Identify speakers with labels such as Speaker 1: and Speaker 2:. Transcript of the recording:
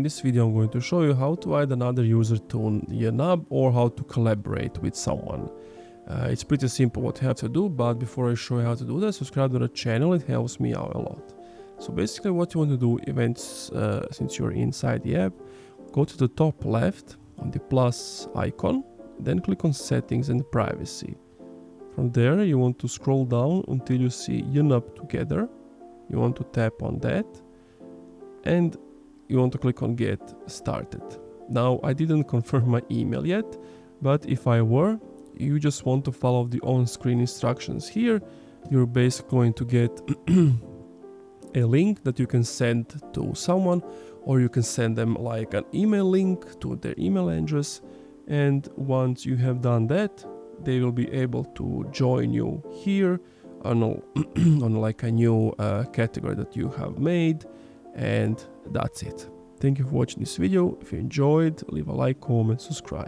Speaker 1: this video I'm going to show you how to add another user to YNAB or how to collaborate with someone. It's pretty simple what you have to do, but before I show you how to do that, subscribe to the channel, it helps me out a lot. So basically what you want to do, events, since you're inside the app, go to the top left on the plus icon, then click on settings and privacy. From there you want to scroll down until you see YNAB together. You want to tap on that and you want to click on get started. Now I didn't confirm my email yet, but if I were, you just want to follow the on-screen instructions here. You're basically going to get a link that you can send to someone, or you can send them like an email link to their email address, and once you have done that, they will be able to join you here on like a new category that you have made, and that's it. Thank you for watching this video. If you enjoyed, leave a like, comment, subscribe.